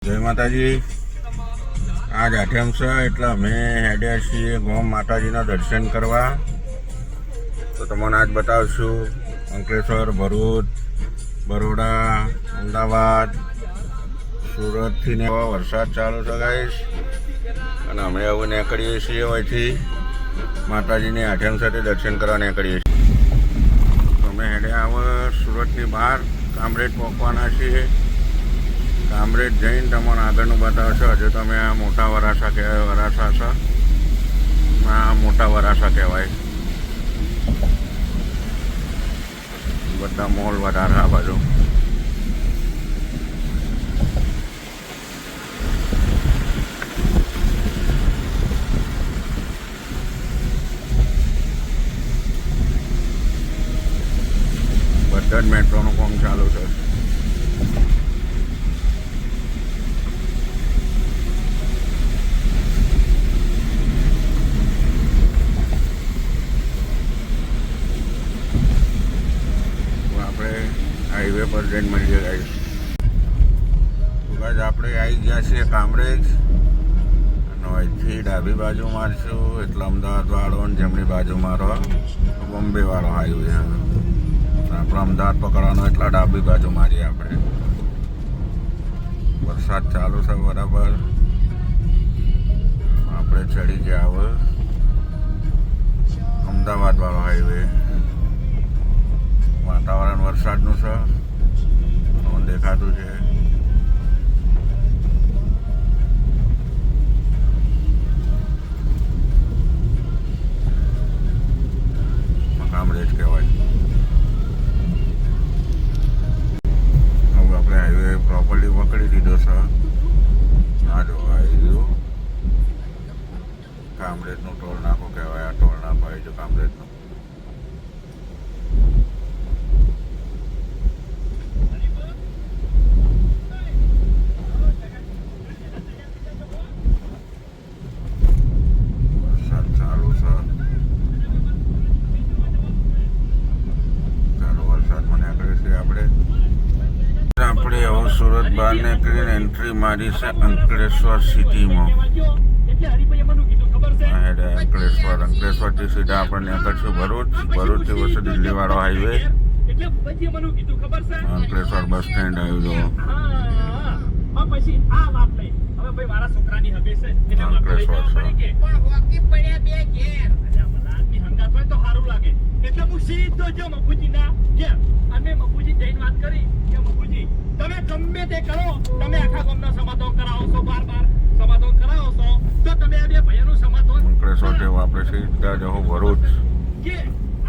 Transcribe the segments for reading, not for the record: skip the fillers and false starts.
જય માતાજી. આજ આઠમ છે એટલે અમે હેડ્યા છીએ ગોમ માતાજીના દર્શન કરવા. તો તમને આજ બતાવશું અંકલેશ્વર, ભરૂચ, બરોડા, અમદાવાદ, સુરતથી ને વરસાદ ચાલુ છે ગાઈસ. અને અમે હવે નીકળીએ છીએ અહીંથી માતાજીની આઠમ સાથે દર્શન કરવા નીકળીએ છીએ. અમે હેડ્યા હવે સુરતની બહાર કામરેજ પહોંચવાના છીએ. કામરેજ જઈને તમને આગળનું બતાવશો. હજુ તમે આ મોટા વરાસા કહેવાય, વરાસા છે, આ મોટા વરાસા કહેવાય. બધા મોલ વધારે આ બાજુ. બધા જ મેટ્રોનું કામ ચાલુ છે. હાઈવે પર જઈને મળીએ ગાઈસ. આપણે આવી ગયા છીએ કામરેજ. અને અહીંથી ડાબી બાજુ મારશું એટલે અમદાવાદ વાળો ને જમણી બાજુ મારો બોમ્બે વાળો હાઈવે. આપણે અમદાવાદ પકડવાનો એટલે ડાબી બાજુ મારીએ આપણે. વરસાદ ચાલુ છે બરાબર. આપણે ચડી ગયા હવે અમદાવાદ વાળો હાઈવે. વાતાવરણ વરસાદનું છે, દેખાતું છે. કામરેજ કહેવાય. હવે આપણે હાઈવે પ્રોપરલી પકડી દીધો છે. આ જો આવી ગયું કામરેજનું ટોલ નાકું કહેવાય. આ ટોલ નાકું આવી ગયું કામરેજનું. સુરત બહાર નીકળીને એન્ટ્રી મારી છે અંકલેશ્વર સિટીમાં. અંકલેશ્વરથી સીધા આપણે નીકળશું ભરૂચ. ભરૂચથી વચ્ચે દિલ્હી વાળો હાઈવે. અંકલેશ્વર બસ સ્ટેન્ડ આવ્યું જો. તમે ગમે તે કરો, તમે આખા ગામના સમાધાન કરાવો છો, બાર સમાધાન કરાવો છો, તો તમે આ બે ભાઈઓનું સમાધાન અંકલેશ્વર થી આપણે સીધા જવું ભરૂચ. કે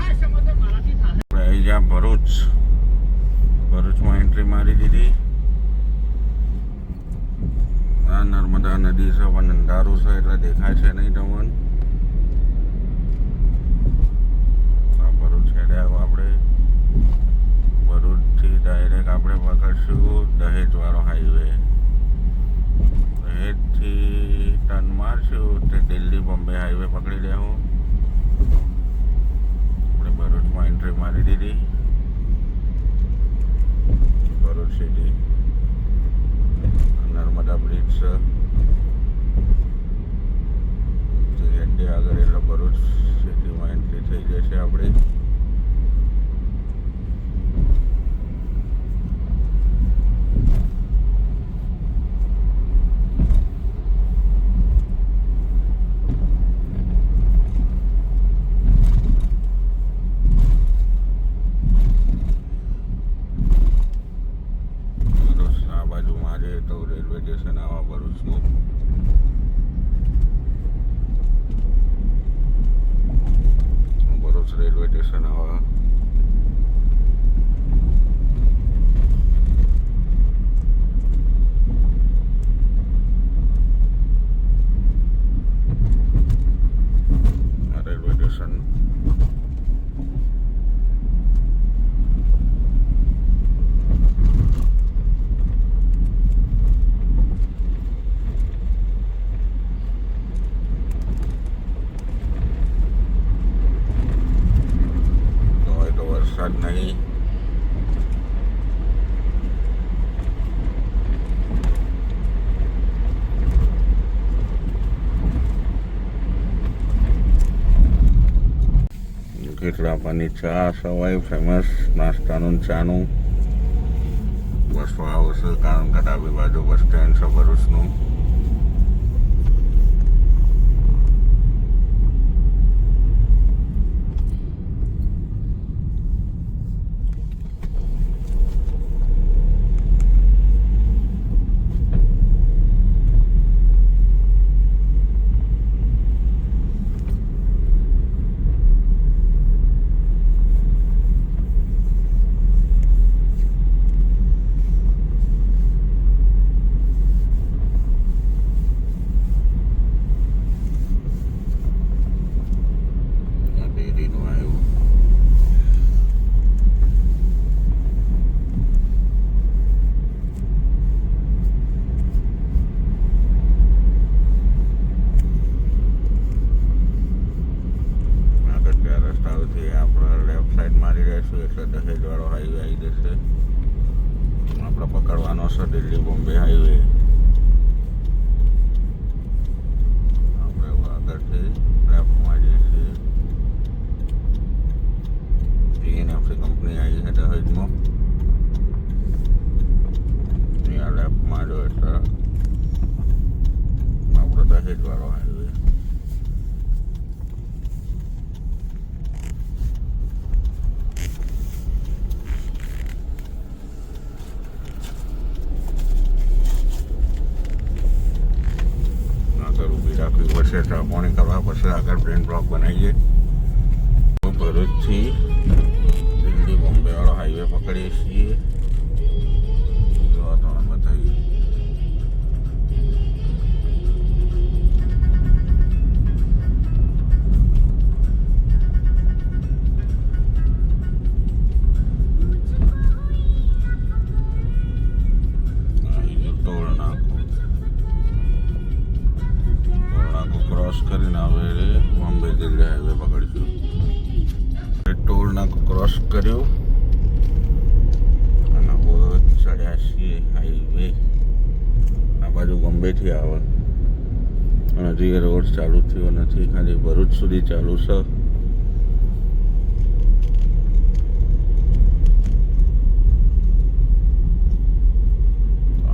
આ સમાધાન મારાથી થાય. અહીં જ્યાં ભરૂચમાં એન્ટ્રી મારી દીધી. આ નર્મદા નદી છે પણ અંધારું છે એટલે દેખાય છે નહીં તમને. ભરૂચ હેડ્યા આપણે. ભરૂચથી ડાયરેક્ટ આપણે પકડશું દહેજ વાળો હાઈવે. દહેજથી ટર્ન મારશું તે દિલ્હી બોમ્બે હાઈવે પકડી લેવું. આપણે ભરૂચમાં એન્ટ્રી મારી દીધી. ભરૂચ સિટી નર્મદા બ્રિજ છે. હેડે આગળ એટલે ભરૂચ સિટીમાં એન્ટ્રી થઈ જશે આપણી. રેલવે સ્ટેશન આવા ભરૂચનું. ભરૂચ રેલવે સ્ટેશન આવા. રેલવે સ્ટેશન રાપાની ચા સવાય ફેમસ નાસ્તાનું ને ચાનું બસો આવશે કારણ કે ડાબી બાજુ બસ સ્ટેન્ડ છે ભરૂચનું. એટલે દહેજવાળો હાઈવે આવી જશે. આપણે પકડવાનો છે દિલ્હી બોમ્બે હાઈવે. આપણે આગળથી લેફ્ટમાં જઈએ છીએ. TNFC કંપની આવી છે દહેજમાં. અહીંયા લેફ્ટમાં જો એટલે આપણો દહેજવાળો હાઈવે. રાખવી પડશે ચા પાણી કરવા પછી આગળ ટ્રેન બ્લોક બનાવીએ. ભરૂચથી દિલ્હી બોમ્બે વાળો હાઈવે પકડીએ છીએ. જો તમને બતાવીએ. ક્રોસ કરીને હવે બોમ્બે દિલ્હી હાઈવે પકડીશું. ટોલ નાકુ ક્રોસ કર્યું અને હવે ચડ્યા છીએ હાઈવે. આ બાજુ બોમ્બેથી આવે અને હજી રોડ ચાલુ થયો નથી, ખાલી ભરૂચ સુધી ચાલુ છે.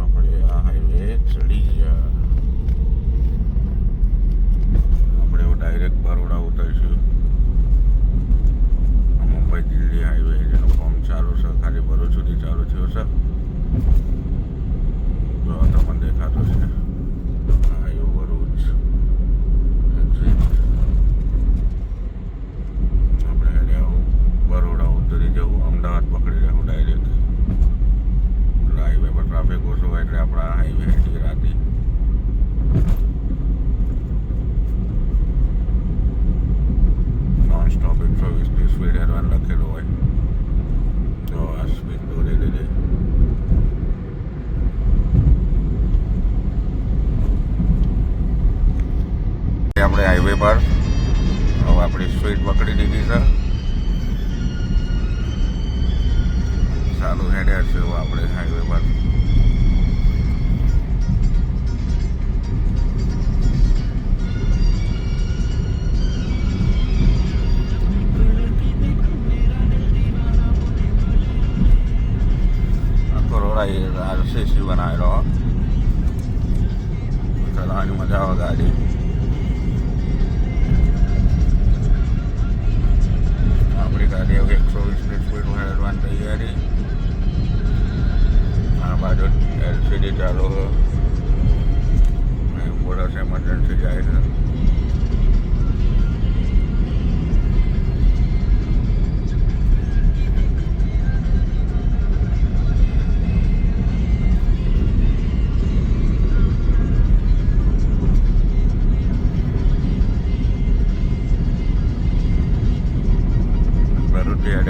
આપણે આ હાઈવે ચડી ગયા. ડાયરેક્ટ બરોડા ઉતરશું. મુંબઈ દિલ્હી હાઈવે જેનું કામ ચાલુ છે, ખાલી ભરૂચ સુધી ચાલુ થયું છે. જો તમને દેખાતો છે હાઈવે ભરૂચ. આપણે આવું બરોડા ઉતરી જવું, અમદાવાદ પકડી રહેવું ડાયરેક્ટ. હાઈવે પર ટ્રાફિક ઓછો હોય એટલે આપણા હાઈવે હેઠી રાતી સ્ટોપ 120 સ્પીડ હેરવાન લખેલું હોય. જો આ સ્પીડ દોરી દીધી. આપણે હાઈવે પર હવે આપણી સ્પીડ પકડી દીધી છે. ચાલુ હેડ્યા છે આપણે હાઈવે પર. RCC બનાવેલો ચલાવવાની મજા આવે ગાડી. આપણી ગાડી હવે 120ની સ્પીડમાં હેડવાની તૈયારી. આ બાજુ LCD ચાલુ એમ્બ્યુલન્સ એમરજન્સી જાય છે.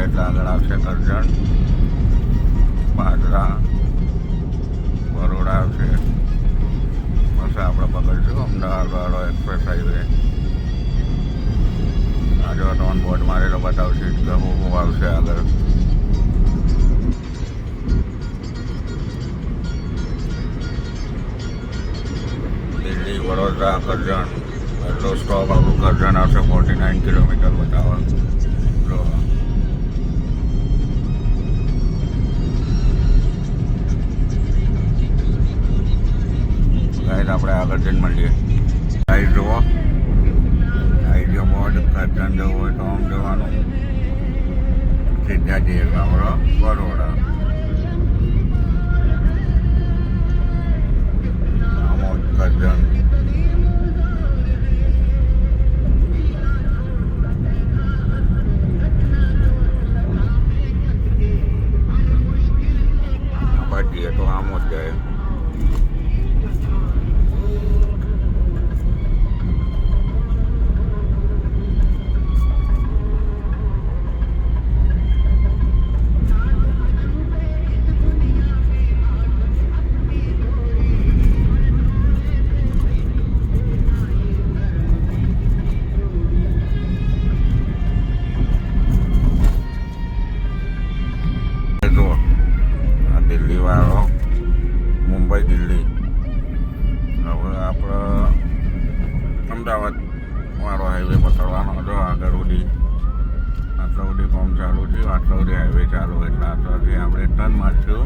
એટલે આગળ આવશે કરજણ, પાદરા, બરોડા આવશે. પછી આપણે પકડીશું અમદાવાદ વાળો એક્સપ્રેસ હાઈવે. આ જો તમને બોર્ડ મારેલો બતાવશે કે હું આવશે આગળ. દિલ્હી, વડોદરા, કરજણ એટલો સ્ટોપ આપણું કરજણ આવશે. 49 કિલોમીટર બતાવવા. જો ગાઈસ આપણે આગળ જઈને મળીએ. ગાઈસ જુઓ આઈડિયો બોર્ડ કરજણ જવું હોય તો આમ જવાનું સીધા જઈએ આપણો બરોડા આમોદ કરજણ આપણે જઈએ તો આમોદ જાય. જુઓ આ દિલ્હી વાળો મુંબઈ દિલ્હી હવે આપણે અમદાવાદ વાળો હાઈવે પકડવાનો હતો. આગળ સુધી આટલા સુધી કામ ચાલુ થયું, આટલા સુધી હાઈવે ચાલુ એટલે આટલાથી આપણે ટર્ન મારશું.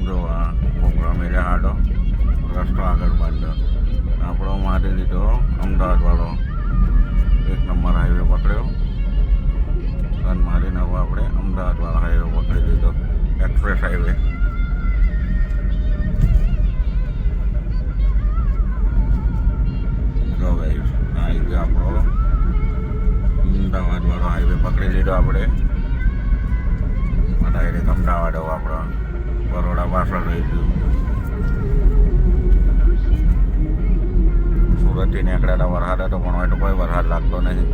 જો આ પ્રોગ્રામ એટલે હાડો રસ્તો આગળ બંધ આપણો મારી લીધો અમદાવાદ વાળો 1 નંબર હાઈવે પકડ્યો. ટર્ન મારીને હવે આપણે અમદાવાદ વાળો હાઈવે પકડી લીધો એક્સપ્રેસ હાઈવે. જો ગાઈસ આ હાઈવે આપણો અમદાવાદ વાળો હાઈવે પકડી લીધો આપણે. ડાયરેક્ટ અમદાવાદ હવે આપણો બરોડા પાછળ રહી ગયું. સુરતથી નીકળ્યા વરસાદ હતો પણ હોય તો કોઈ વરસાદ લાગતો નહીં.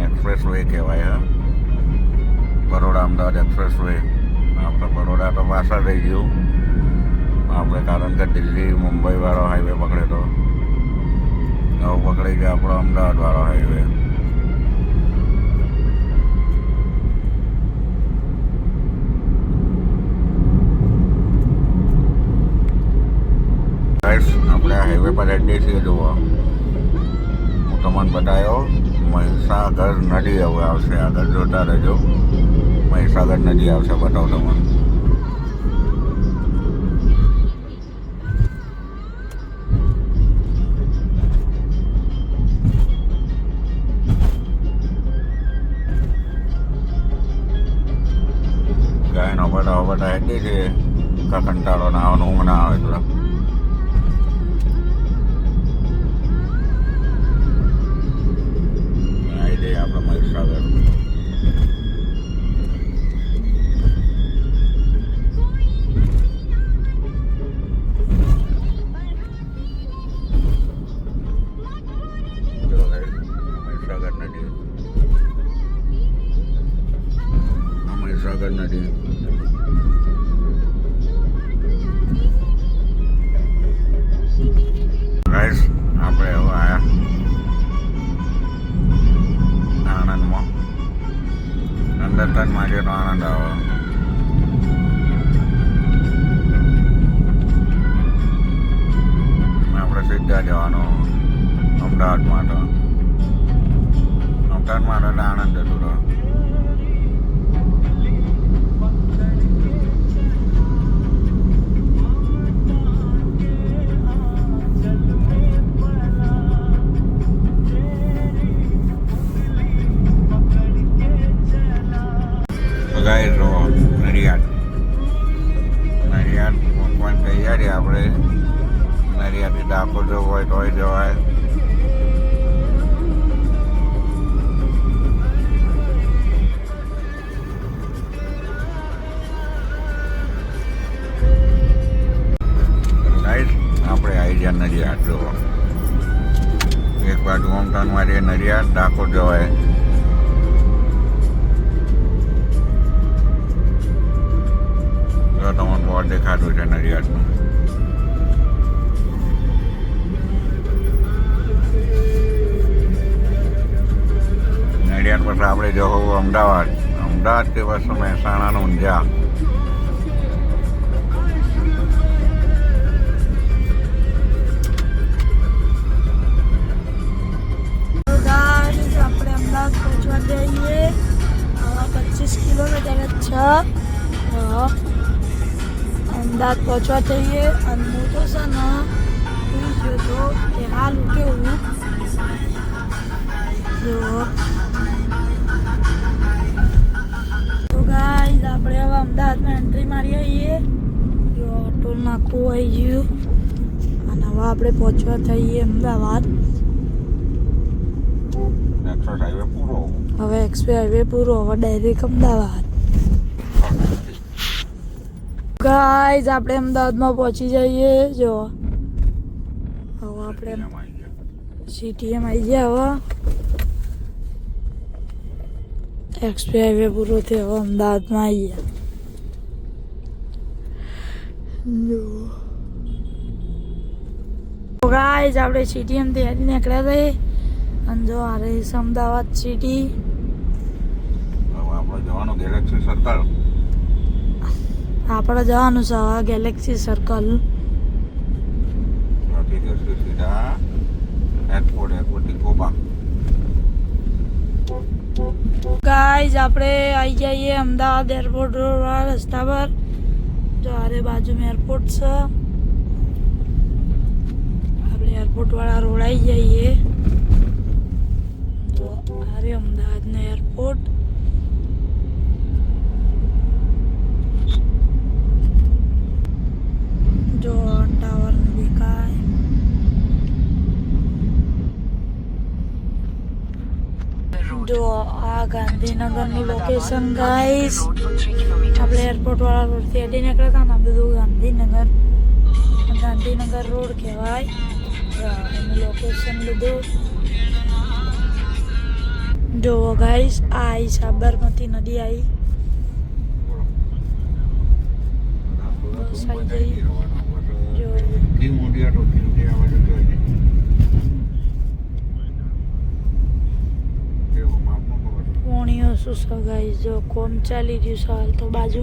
એક્સપ્રેસ વે કહેવાય હા બરોડા અમદાવાદ એક્સપ્રેસ વે. આપણે બરોડા તો પાછળ રહી ગયું આપણે કારણ કે દિલ્હી મુંબઈ વાળો હાઈવે પકડે તો હવે પકડી ગયા આપણો અમદાવાદ વાળો હાઈવે. આપણે આ હાઈવે પર એડ્રેસ છીએ જુઓ હું તમને બતાવ્યો મહીસાગર નદી હવે આવશે. આગળ જોતા રહેજો મહીસાગર નદી આવશે બતાવો તમને. ગાયનો બધા હેડી છે કંટાળો ના આવવાનું ઊંઘ ના આવે એટલે આપણે મહીસાગર. મહીસાગર નદી મહીસાગર નદી ગાઈસ આપણે હવે આવ્યા આનંદમાં. અંદર તન માર્યો તો આનંદ આવે. આપણે સીધા જવાનું અમદાવાદમાં તો અમદાવાદમાં એટલે આનંદ જતું રહ્યો. ગાઈસ જો નડિયાદ પહોંચવાની તૈયારી આપણે. નડિયાદથી ડાકોર જવું હોય તોય જવાય. ગાઈસ આપણે આવી ગયા નડિયાદ જુઓ. એક બાજુ હોમટાઉન મારીએ નડિયાદ ડાકોર જવાય. તમને બોર્ડ દેખાતું છે નડિયાદનું. નડિયાદ પછી આપણે જવું અમદાવાદ. અમદાવાદથી પછી મહેસાણાનું ઊંઝા. અત્યારે 6 અમદાવાદ પહોંચવા થઈએ અને હું તો છે ને સુઈ ગયો તો એ હાલ કેવું જો તો ગાઈઝ આપણે હવે અમદાવાદમાં એન્ટ્રી મારી આવીએ જો ટોલ નાખવું આવી ગયું અને હવે આપણે પહોંચવા થઈએ અમદાવાદ એક્સપ્રેસ હાઈવે પૂરો. હવે એક્સપ્રેસ હાઈવે પૂરો હવે ડાયરેક્ટ અમદાવાદ ગાઈઝ આપણે અમદાવાદમાં પહોંચી જઈએ જો હવે આપણે સીટીએમ આવી ગયા હવે એક્સપ્રેસ હાઈવે પૂરો થયો હવે અમદાવાદમાં આવી ગયા જો ગાઈઝ આપણે સીટીએમથી હેડી નીકળ્યા હતા અને જો આ રહી છે અમદાવાદ સિટી હવે આપણે જવાનું ગેલેક્સી સર્કલ. આપણે જવાનું છે હવે ગેલેક્સી સર્કલ ત્યાંથી જશે સીધા એરપોર્ટથી ગોબા. ગાઈઝ આપણે આવી જઈએ અમદાવાદ એરપોર્ટ વાળા રસ્તા પર જો આરે બાજુમાં એરપોર્ટ છે આપણે એરપોર્ટ વાળા રોડ આવી જઈએ તો આરે અમદાવાદનો એરપોર્ટ જો ટાવર દેખાય જો આ ગાંધીનગરનું લોકેશન ગાઈસ આપણે એરપોર્ટ વાળા રોડથી હેડી નીકળ્યા હતા ને આ બધું ગાંધીનગર રોડ કહેવાય એનું લોકેશન બધું જો ગાઈસ આ આવી સાબરમતી નદી આવી બસ આવી જઈ જો પોણીઓ શું છે ગાઈસ જો કોમ ચાલી રહ્યું છે હાલ તો બાજુ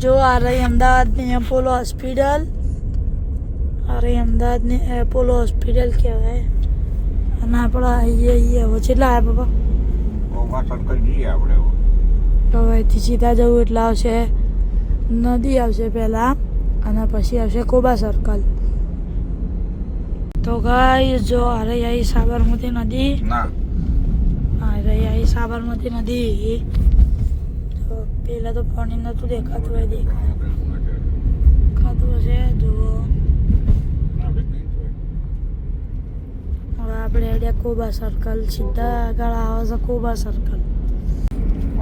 જો આ રહી અમદાવાદની એપોલો હોસ્પિટલ આ રહી અમદાવાદની એપોલો હોસ્પિટલ કહેવાય અને આપણે આવીએ હવે કેટલા આવ્યા પપ્પા ગોબા સર્કલ જઈએ આપણે. હવે અહીંથી સીધા જવું એટલે આવશે નદી આવશે પહેલાં અને પછી આવશે કોબા સર્કલ તો ગાઈસ જો આ રહી આવી સાબરમતી નદી ના આ રહી આવી સાબરમતી નદી તો પેલા તો પાણી નહોતું દેખાતું હોય દેખાતું હશે જુઓ હવે આપણે આઈડિયા કોબા સર્કલ સીધા આગળ આવે છે કોબા સર્કલ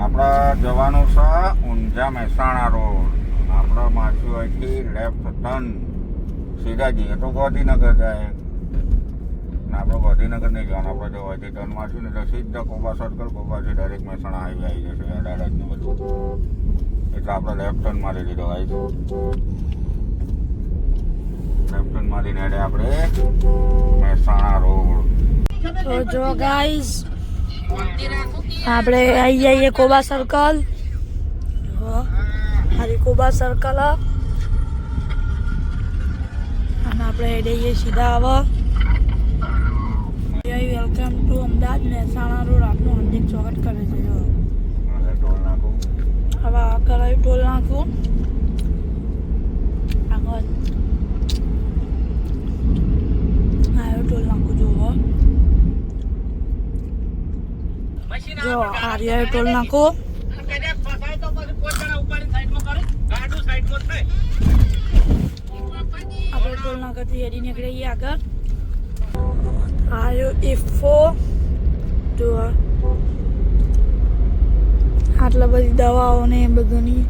આપણે જવાનું છે ઊંઝા મહેસાણા રોડ. આપણે માછું અહીંથી લેફ્ટ ટર્ન સીધા જઈએ તો ગાંધીનગર જાય ને આપણે ગાંધીનગર નહીં જવાનું. આપણે જો અહીંથી ટર્ન મારશું ને એટલે સીધા કોબા સર્કલ કોબાથી ડાયરેક્ટ મહેસાણા હાઈવે આવી જશે અડાલજનું બધું. એટલે આપણે લેફ્ટ ટર્ન મારી લીધો ભાઈ. લેફ્ટ ટર્ન મારીને એટલે આપણે મહેસાણા રોડ. તો જો ગાઈસ આપણે આવી જઈએ કોબા સર્કલ હારી કોબા સર્કલ અને આપણે હેડીએ સીધા હવે welcome to Ahmedabad Mehsana road આપનું હાર્દિક સ્વાગત કરે છે જો ટોલ નાખું હવે આ કરાવી ટોલ નાખું આગળ આવ્યો ટોલ નાખું જુઓ જો આર્યા ટોલ નાખું આપણે ટોલ નાકાથી હેડી નીકળીએ આગળ આવ્યો ઇફો જો આટલા બધી દવાઓ ને એ બધુંની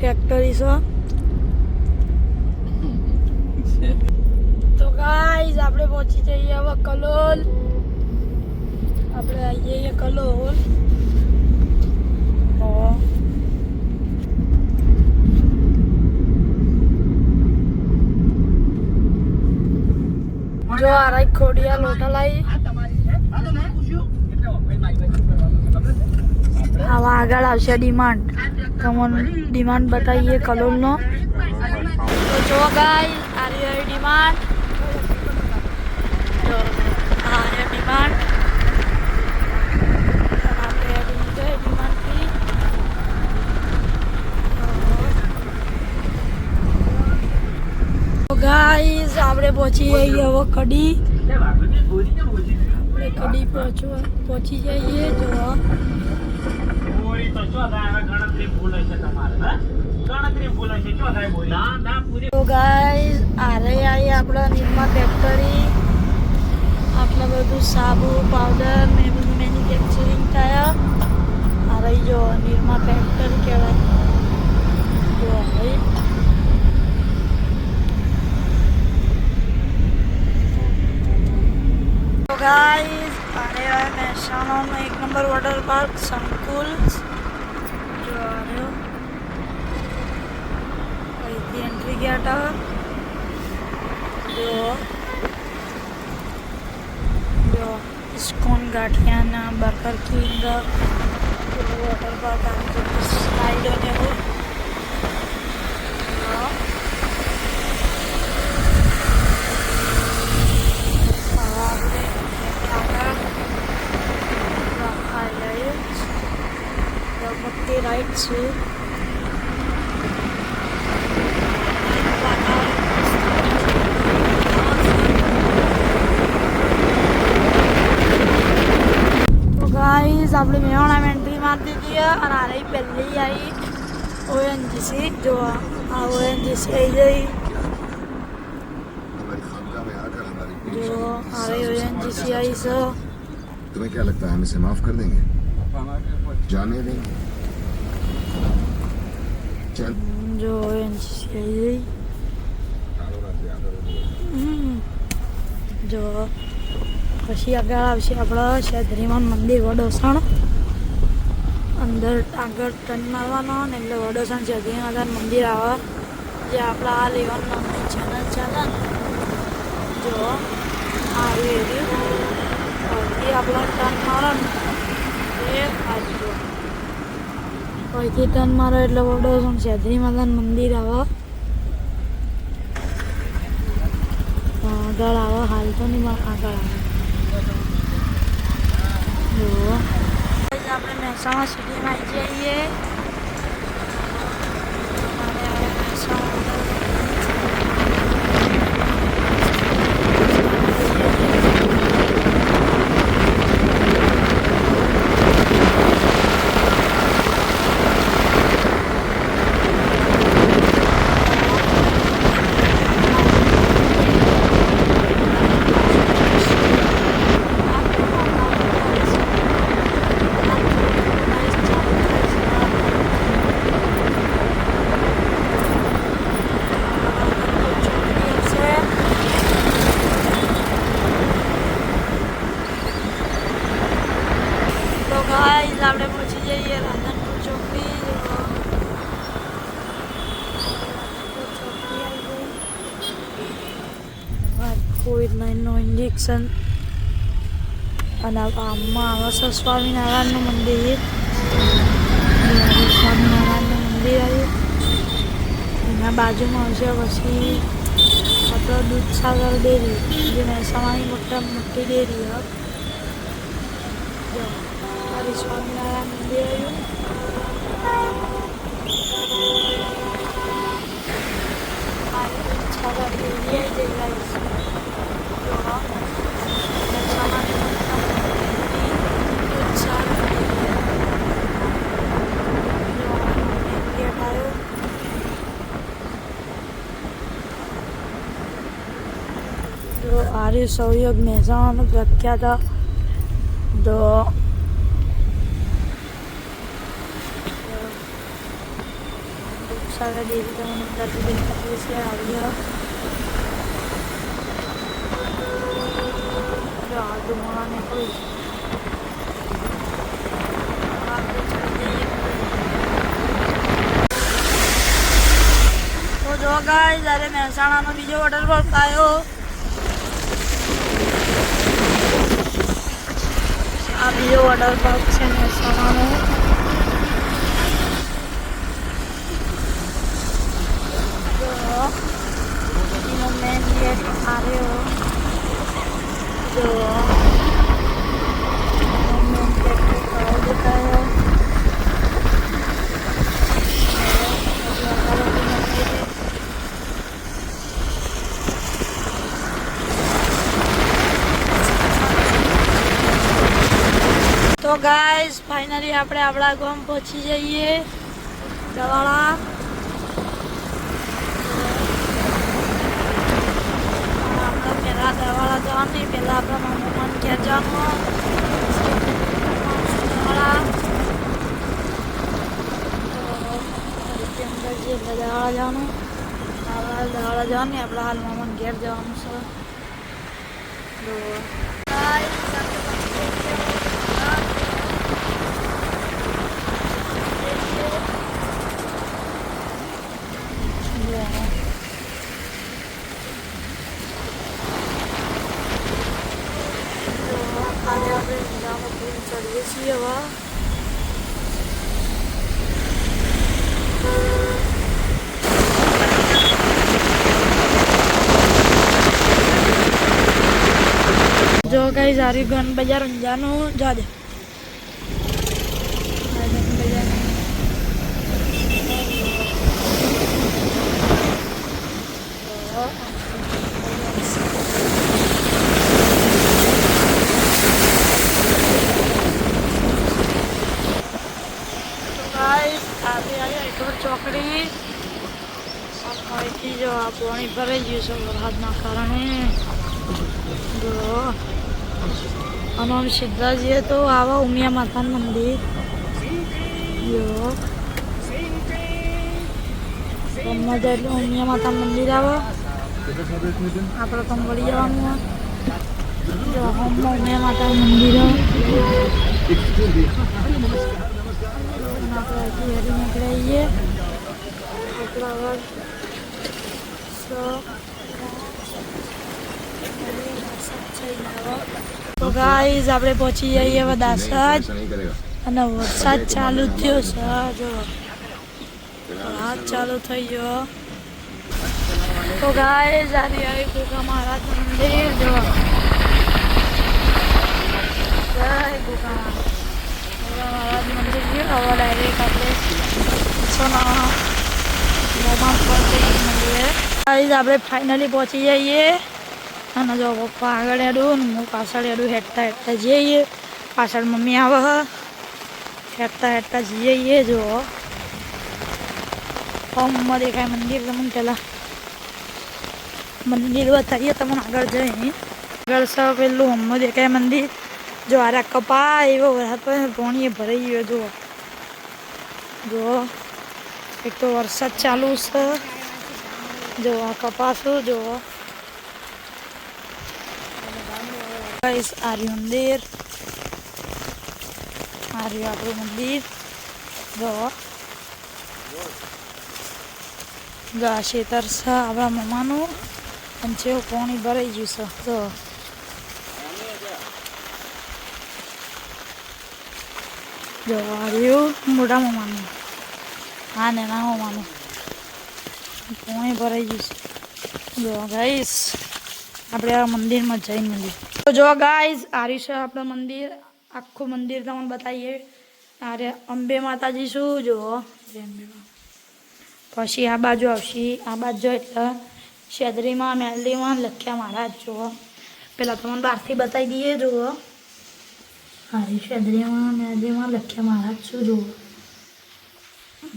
ફેક્ટરી છે તો ગાઈઝ આપણે પહોંચી જઈએ હવે કલોલ આપણે આવી જઈએ કલોલ જો આ રાઈ ખોડિયા લોટા લાવી આવા આગળ આવશે ડિમાન્ડ તમને ડિમાન્ડ બતાવીએ કલોલનો તો જો ગાઈઝ આ ડિમાન્ડ જો આ ડિમાન્ડ આપણે પહોંચી જઈએ હવે કડી. આપણે કડી પહોંચી જઈએ. જો તો ગાઈઝ આરે આવી આપણે નિરમા ફેક્ટરી. આટલા બધું સાબુ પાવડર ને બધું મેન્યુફેક્ચરિંગ થાય. આ રહી જો નિરમા ફેક્ટરી કહેવાય. જો ભાઈ તો ગાઈઝ આરે આવે મહેસાણાનો 1 નંબર વોટર પાર્ક સંકુલ. જો આવ્યો અહીંથી એન્ટ્રી ગેટ આવે. જો ઇસ્કોન ગાંઠિયાના બર્ગર કિંગ વોટર પાર્ક આવી સ્લાઇડો ને એવું. મોટી રાઈડ છે. ગાઈઝ આપણે મેવાણામાં એન્ટ્રી મારી દીધી અને આની પહેલી આવી ઓએનજીસી. જો આ ઓએનજીસી આવી ગઈ. જો આ ઓએનજીસી આવી છે. तुम्हें क्या लगता है हम इसे माफ कर देंगे जाने देंगे चल જો ઓએનજીસી આવી ગઈ. જો પછી આગળ આવશે આપણા શેત્રીમાન મંદિર વડોસણ. અંદર આગળ ટર્ન મારવાનો ને એટલે વડોસણ શેત્રી માતાનું મંદિર આવે. જે આપણા આ લેવન નામની ચેનલ ચાલે ને. જો આવી એરિયું અહીંથી આપણો ટર્ન મારો ને એ આજુ અહીંથી ટર્ન મારો એટલે વડોસણ શેત્રી માતાનું મંદિર આવે. આગળ આવે હાલ તો નહીં પણ આગળ આવે. આપણે મહેસાણા સિટીમાં આવી જઈએ. આપણે પહોંચી જઈએ રાધનપુર ચોકડી. કોવિડ-19નું ઇન્જેક્શન અને આમાં આવે છે સ્વામિનારાયણનું મંદિર. સ્વામિનારાયણનું મંદિર આવ્યું. એના બાજુમાં આવશે પછી આપણો દૂધસાગર ડેરી, જે મહેસાણાની મોટી ડેરી હોય. સ્વામિનારાયણ મંદિર આવ્યું. આર્ય સહયોગ મહેસાણાનું પ્રખ્યાત તો સારા ડેરી તમને પ્રતિદિન છે આવ્યો. ધુમાડા નીકળું તો જો ગાઈસ જ્યારે મહેસાણાનો બીજો વોટર પાર્ક આવ્યો. આ બીજો વોટર પાર્ક છે મહેસાણાનો. મેન ગેટ આવ્યો. જો મેન ગેટ દેખાયો. તો ગાઈસ ફાઇનલી આપણે આપણા ગામ પહોંચી જઈએ દવાડા. આપણે પહેલાં દવાડા જવાનું નહીં, પહેલાં આપણા મમ્માને ઘેર જવાનું. દવાડા અંદર જે દવાડા જવાનું, આપણે દવાડા જવાનું ને આપણે હાલ મમ્માને ઘેર જવાનું છે. તો આજે આપણે ઊંડામાં પૂલ ચડીએ છીએ. હવે જો કઈ સારી ગન બજાર ઊંઝાનું જા દે. ચોકડી અહીંથી જો આ પાણી ભરાઈ ગયું છે વરસાદના કારણે. જો અને આમ સીધા જઈએ તો આવા ઉમિયા માતાનું મંદિર. જો ગામમાં જાય એટલે ઉમિયા માતાનું મંદિર આવે. આપણે તો મળી જવાનું. જો ગામમાં ઉમિયા માતાનું મંદિર નીકળીએ. તો ગાઈઝ આપણે પહોંચી જઈએ હવે દાસદ અને વરસાદ ચાલુ થયો છે. જો વરસાદ ચાલુ થઈ ગયો. તો ગાઈઝ આની આવી ગોગા મહારાજનું મંદિર. જો જય ગોગા મહારાજ મંદિર છે. હવે ડાયરેક્ટ આપણે સોના મોમાં મંદિર. આપણે ફાઇનલી પહોંચી જઈએ અને જો પપ્પા આગળ હેડું ને હું પાછળ હેડું. હેડતા હેડતા જઈએ. પાછળ મમ્મી આવે. હેડતા હેડતા જઈએ. જો હોમમાં દેખાય મંદિર. તમને પહેલાં મંદિર બતાવીએ તમને આગળ જઈને. આગળ છે પેલું હોમમાં દેખાય મંદિર. જો આરા કપા એવો વરસાદ પડે પાણી ભરાઈ ગયો. જુઓ જો એક તો વરસાદ ચાલુ છે. જો આ કપાસું જો આર્યું મંદિર. આર્યું આપણું મંદિર. જો આ ખેતર છે આપણા મમ્માનું. અને છે પાણી ભરાઈ ગયું છે. જો આર્યું મોટા મમ્માનું. હા ને ના મમ્માનું પાણી ભરાઈ ગયું છે. જો ગાઈસ આપણે આ મંદિરમાં જઈને મંદિર. તો જો ગાઈસ આર્યું છે આપણું મંદિર. આખું મંદિર તમને બતાવીએ. અરે અંબે માતાજી શું જો પછી આ બાજુ આવશે. આ બાજુ એટલે શેદરીમાં મેલડીમાં લખ્યા મહારાજ. જુઓ પેલા તમને બહારથી બતાવી દઈએ. જુઓ હારી શેદરીમાં મેલડીમાં લખ્યા મહારાજ શું જુઓ.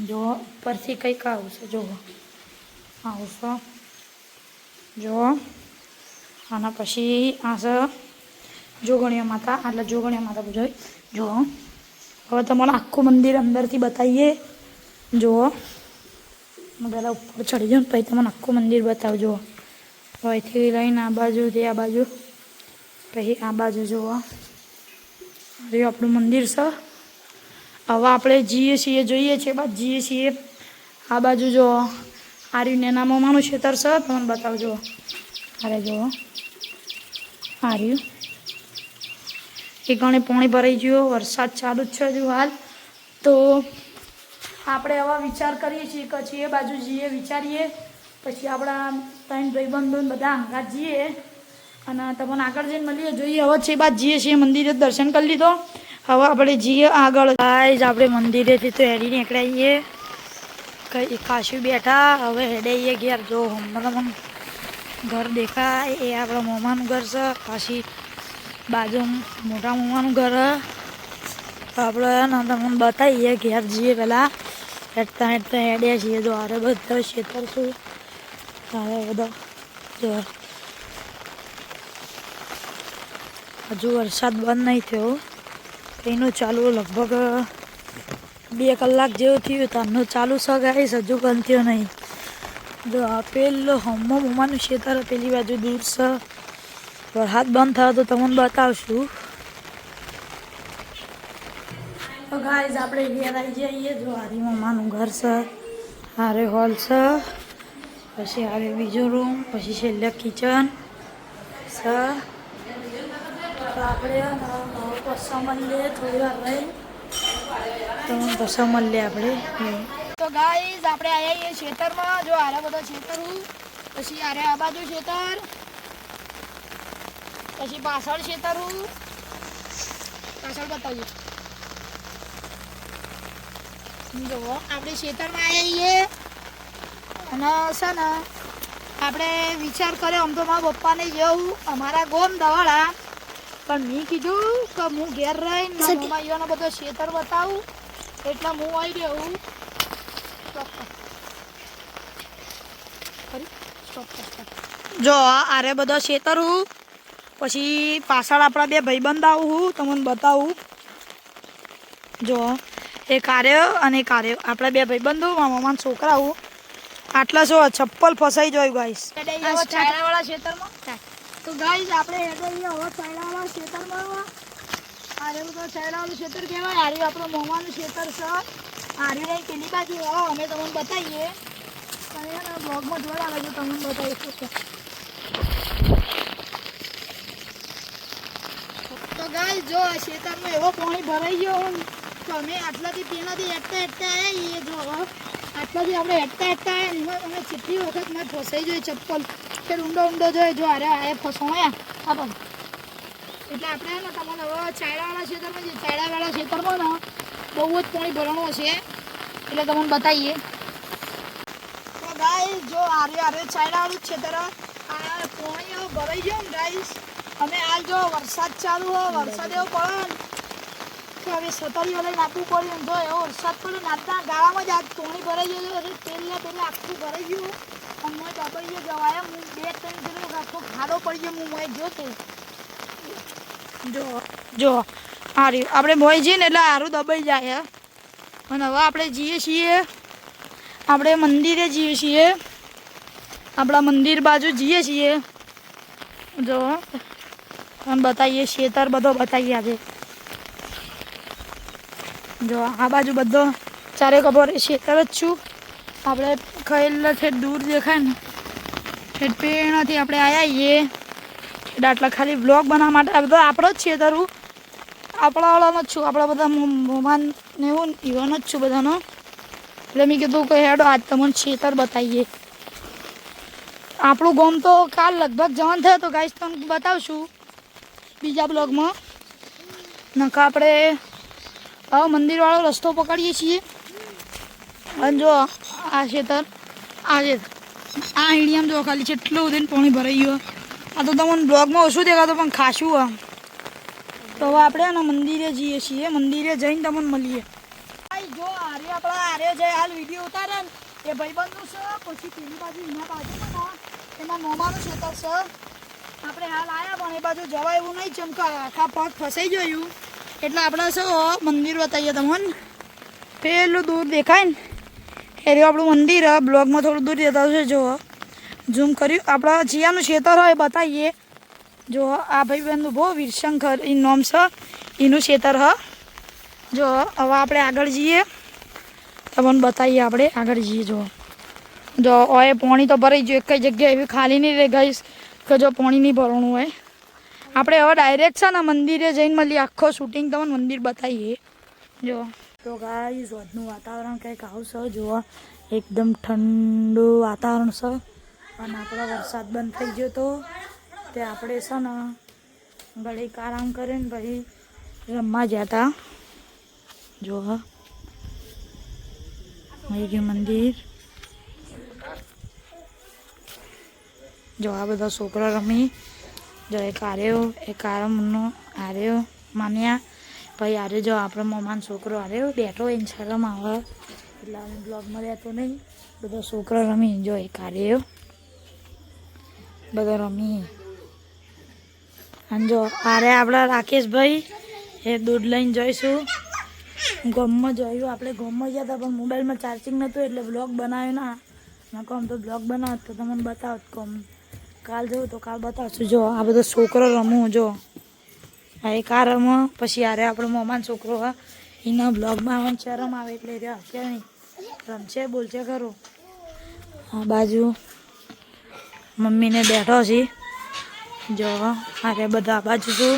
જો ઉપરથી કંઈક આવશે. જુઓ આવશે. જો આના પછી આ છે જોગણીયા માતા. એટલે જોગણીયા માતા પૂજાય. જો હવે તમારે આખું મંદિર અંદરથી બતાવીએ. જુઓ હું પહેલાં ઉપર ચડી જાઉં પછી તમને આખું મંદિર બતાવજો. અહીંથી લઈને આ બાજુથી આ બાજુ પછી આ બાજુ જુઓ. એ આપણું મંદિર છે. હવે આપણે જઈએ છીએ જોઈએ છીએ બાદ જઈએ છીએ આ બાજુ. જો આર્યું એના મમ્માનું ખેતર છે. તમને બતાવજો. અરે જુઓ આર્યું એ ઘણે પાણી ભરાઈ ગયું. વરસાદ ચાલુ જ છે હજુ હાલ. તો આપણે હવે વિચાર કરીએ છીએ કે એ બાજુ જઈએ. વિચારીએ પછી આપણા ત્રણ ભાઈબંધો બધા અંગાત જઈએ અને તમને આગળ જઈને મળીએ. જોઈએ હવે છે બાદ જઈએ છીએ. મંદિરે દર્શન કરી લીધો. હવે આપણે જઈએ આગળ. ગાઈઝ આપણે મંદિરેથી તો હેડી નીકળાઈએ. કઈ ખાસું બેઠા. હવે હેડાઈએ ઘેર. જો હમણાં ઘર દેખાય એ આપણા મમ્માનું ઘર છે. પાછી બાજુ મોટા મમ્માનું ઘર. તો આપણે તમને બતાવીએ ઘેર જઈએ પહેલાં હેઠતા હેડ્યા છીએ. જો આરે બધા ખેતર છું, આરે બધા જો હજુ વરસાદ બંધ નહીં થયો, એનું ચાલુ લગભગ 2 કલાક જેવું થયું. તારનું ચાલુ છે ગાઈસ, હજુ બંધ થયો નહીં. જો આ પેલું હમ્માનું ખેતર પેલી બાજુ દૂર છે. વરસાદ બંધ થયો તો તમને બતાવશું. તો ગાઈસ આપણે ઘેર આવી જઈએ. જો હારી મમ્માનું ઘર છે, હારે હોલ છે, પછી હારે બીજો રૂમ, પછી છેલ્લે કિચન છે. તો આપણે પછી મળીએ થોડી વાર રહી, તો પછી મળીએ આપણે. તો ગાઈસ આપણે આવ્યા છીએ ખેતરમાં. જો હારે બધા ખેતર, પછી હારે આ બાજુ ખેતર, પછી પાછળ ખેતર, પાછળ બતાવજો. જો આપણે ખેતરમાં આવ્યા છીએ અને છે ને આપણે વિચાર કર્યો, આમ તો મારા પપ્પાને જવું અમારા ગોમ દવાડા, પણ મેં કીધું કે હું ઘેર રહીને મારા મમ્માઈઓનો બધો ખેતર બતાવું, એટલે હું આવી રહ્યું. જો આરે બધો ખેતર હું, પછી પાછળ આપણા 2 ભાઈબંધ આવું તમને બતાવું. જો એક આર્યો અને એક આર્યો, આપણા 2 ભાઈબંધો, મારા મમ્માના છોકરા હું. આટલા શું ચપ્પલ ફસાઈ જોયું ગાઈસ છાયડાવાળા ખેતરમાં. તો ગાઈસ આપણે હવે છાયડાવાળા ખેતરમાં, આરે બધો છાયડાવાળું ખેતર કહેવાય. આર્યું આપણું મમ્માનું ખેતર છે, આર્યું નહીં પેલી બાજુ. અમે તમને બતાવીએ, તમે બ્લોગમાં જોવા આવે છે, તમને બતાવીશું. તો ગાઈસ જો આ ખેતરમાં એવો પાણી ભરાઈ ગયો તો અમે આટલાથી પેલાથી હેઠતા આવ્યા. જો આટલાથી આપણે હેઠતા આવ્યા, અમે કેટલી વખત મેં ફસાઈ જોઈ ચપ્પલ, ફેર ઊંડો જોઈએ. જો અરે આ ફસવાયા આ પણ. એટલે આપણે ને તમને હવે છાયડાવાળા ખેતરમાં, જે છાયડાવાળા ખેતરમાં ને બહુ જ પાણી ભરવાનું હશે, એટલે તમને બતાવીએ. તો ગાઈસ જો આરે છાયડાવાળું ખેતર, આ પાણી ભરાઈ ગયો ને ગાઈસ. અમે હાલ જો વરસાદ ચાલુ હોય, વરસાદ એવો પડે ને તો હવે સતરીઓ લઈને આપવું પડ્યું. જો એવો વરસાદ પડે નાના ગાળામાં જ આ પાણી ભરાઈ ગયું, પહેલાં આખું ભરાઈ ગયું. અને દબાઈ જવાય, હું 2-3 કિલો આખો ખાડો પડી ગયો. હું જોતો જો હારી આપણે ભોય જઈએ ને એટલે સારું દબાઈ જાય. અને હવે આપણે જઈએ છીએ, આપણે મંદિરે જઈએ છીએ, આપણા મંદિર બાજુ જઈએ છીએ. જો તમે બતાવીએ ખેતર બધો બતાવીએ આજે. જો આ બાજુ બધો ચારે ખબર ખેતર જ છું. આપણે ખાયેલા છે દૂર દેખાય ને ઠેઠ પેણાથી આપણે આવ્યા છીએ. એટલે આટલા ખાલી બ્લોગ બનાવવા માટે. આ બધા આપણો જ ખેતર, આપણા વાળાનો જ છું. આપણા બધા મહેમાન ને એવું ઈવાનો જ છું બધાનો. એટલે મેં કીધું કે હેડો આજ તમને ખેતર બતાવીએ. આપણું ગામ તો કાલ લગભગ જવાનું થયો તો ગાઈસ તમને બતાવશું બીજા બ્લોગમાં. નકા આપણે હવે મંદિરવાળો રસ્તો પકડીએ છીએ. અને જો આ ખેતર, આ હીડિયામાં જો ખાલી કેટલું બધું પાણી ભરાઈ ગયું. આ તો તમને બ્લોગમાં ઓછું દેખાતું પણ ખાસું આમ. તો હવે આપણે મંદિરે જઈએ છીએ, મંદિરે જઈને તમને મળીએ. જો આરે જે હાલ વિડીયો ઉતારે ને એ ભાઈબંધનું છે, પછી પેલી બાજુ એના બાજુમાં એમાં મોમાનું ખેતર છે. આપણે હાલ આવ્યા પણ એ બાજુ જવા એવું નહીં, ચમકા આખા પગ ફસાઈ ગયું. એટલે આપણે શું મંદિર બતાવીએ તમને. પેલું દૂર દેખાય ને એ રહ્યું આપણું મંદિર. બ્લોગમાં થોડું દૂર જતા છે. જો ઝૂમ કર્યું, આપણા જીયાનું ખેતર હોય બતાવીએ. જો આ ભાઈબંધ બહુ વીરશંકર એ નામ છે, એનું ખેતર હ. જો હવે આપણે આગળ જઈએ, તમને બતાવીએ. આપણે આગળ જઈએ. જો ઓય પાણી તો ભરાઈ ગયું, એક કઈ જગ્યાએ એવી ખાલી નહીં રહે ગાઈસ કે જો પાણી નહીં ભરવાનું હોય. આપણે હવે ડાયરેક્ટ છે ને મંદિરે જઈને મળીએ. આખો શૂટિંગ તમને મંદિર બતાવીએ. જો તો ગાઈસ વધનું વાતાવરણ કંઈક આવશે. જુઓ એકદમ ઠંડુ વાતાવરણ છે. અને આપણો વરસાદ બંધ થઈ ગયો તો તે આપણે છે ને ઘડીક આરામ કરીને પછી રમવા ગયા હતા. જો ગયું મંદિર. જો આ બધા છોકરા રમી. જો એક આર્યો, એક આરમનો આર્યો માન્યા, પછી આરે જો આપણો મમાન છોકરો આરે બેઠો હોય ને શરમ આવે એટલે અમે બ્લોગમાં રહેતો નહીં. બધો છોકરો રમી એન્જોય કાર્યો બધો રમી. અને જો આરે આપણા રાકેશભાઈ એ દૂધ લઈને જઈશું. ગામમાં જોયું આપણે ગામમાં ગયા હતા પણ મોબાઈલમાં ચાર્જિંગ નહોતું એટલે બ્લોગ બનાવ્યો ના કહું તો બ્લોગ બનાવત તો તમને બતાવત કહું. કાલ જવું તો કાલ બતાવશું. જો આ બધો છોકરો રમવું જો આ એક આ રમો પછી આરે આપણો મમાન છોકરો હા એના બ્લોગમાં આવવાની શરમ આવે એટલે રહ્યા છે નહીં રમશે બોલશે ખરું. આ બાજુ મમ્મીને બેઠો છે જો આરે બધા આ બાજુ છું.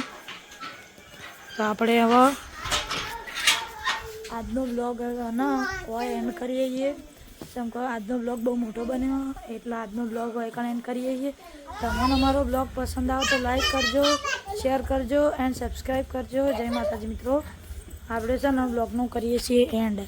તો આપણે હવે આજનો બ્લોગ ને કોઈ એન્ડ કરીએ છીએ. જેમ કે આજનો બ્લોગ બહુ મોટો બન્યો એટલે આજનો બ્લોગ હોય કારણ એન્ડ કરીએ છીએ. તમને અમારો બ્લોગ પસંદ આવે તો લાઈક કરજો, શેર કરજો એન્ડ સબસ્ક્રાઈબ કરજો. જય માતાજી મિત્રો. આપણે છે ને બ્લોગનું કરીએ છીએ એન્ડ.